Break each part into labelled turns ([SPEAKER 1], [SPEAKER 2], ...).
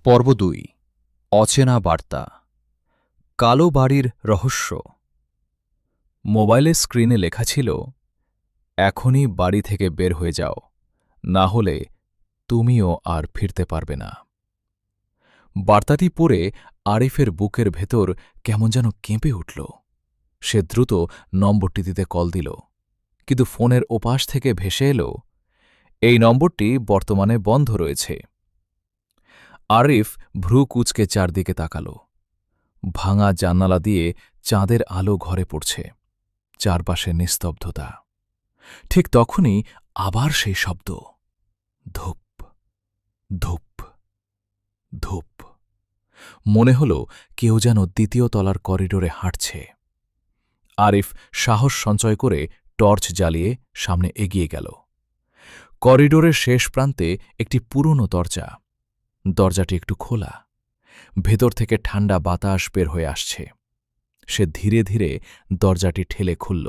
[SPEAKER 1] পর্ব ২ অচেনা বার্তা। কালো বাড়ির রহস্য। মোবাইলের স্ক্রিনে লেখা ছিল, এখনই বাড়ি থেকে বের হয়ে যাও, না হলে তুমিও আর ফিরতে পারবে না। বার্তাটি পড়ে আরিফের বুকের ভেতর কেমন যেন কেঁপে উঠল। সে দ্রুত নম্বরটি দিতে কল দিল, কিন্তু ফোনের ওপাশ থেকে ভেসে এলো, এই নম্বরটি বর্তমানে বন্ধ রয়েছে। আরিফ ভ্রু কুঁচকে চারদিকে তাকাল। ভাঙা জানালা দিয়ে চাঁদের আলো ঘরে পড়ছে, চারপাশে নিস্তব্ধতা। ঠিক তখনই আবার সেই শব্দ, ধূপ ধূপ ধূপ। মনে হল কেউ যেন দ্বিতীয় তলার করিডোরে হাঁটছে। আরিফ সাহস সঞ্চয় করে টর্চ জ্বালিয়ে সামনে এগিয়ে গেল। করিডোরের শেষ প্রান্তে একটি পুরনো দরজা। দরজাটি একটু খোলা, ভেতর থেকে ঠান্ডা বাতাস বের হয়ে আসছে। সে ধীরে ধীরে দরজাটি ঠেলে খুলল।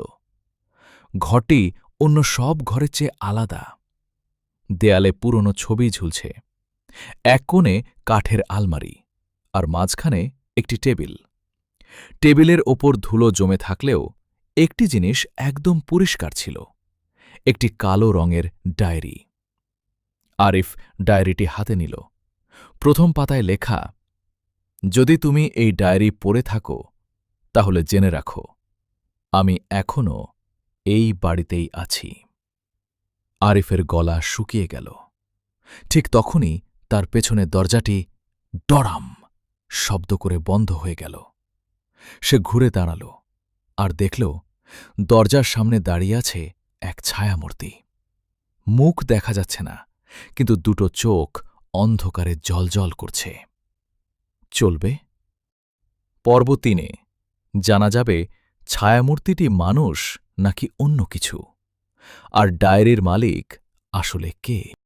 [SPEAKER 1] ঘরটি অন্য সব ঘরের চেয়ে আলাদা। দেয়ালে পুরনো ছবি ঝুলছে, এক কোণে কাঠের আলমারি, আর মাঝখানে একটি টেবিল। টেবিলের ওপর ধুলো জমে থাকলেও একটি জিনিস একদম পরিষ্কার ছিল, একটি কালো রঙের ডায়েরি। আরিফ ডায়েরিটি হাতে নিল। প্রথম পাতায় লেখা, যদি তুমি এই ডায়েরি পড়ে থাকো তাহলে জেনে রাখো, আমি এখনও এই বাড়িতেই আছি। আরিফের গলা শুকিয়ে গেল। ঠিক তখনই তার পেছনে দরজাটি ডরাম শব্দ করে বন্ধ হয়ে গেল। সে ঘুরে দাঁড়াল আর দেখল দরজার সামনে দাঁড়িয়ে আছে এক ছায়ামূর্তি। মুখ দেখা যাচ্ছে না, কিন্তু দুটো চোখ অন্ধকারে জ্বলজ্বল করছে। চলবে? পর্ব ৩ জানা যাবে ছায়ামূর্তিটি মানুষ নাকি অন্য কিছু, আর ডায়েরির মালিক আসলে কে।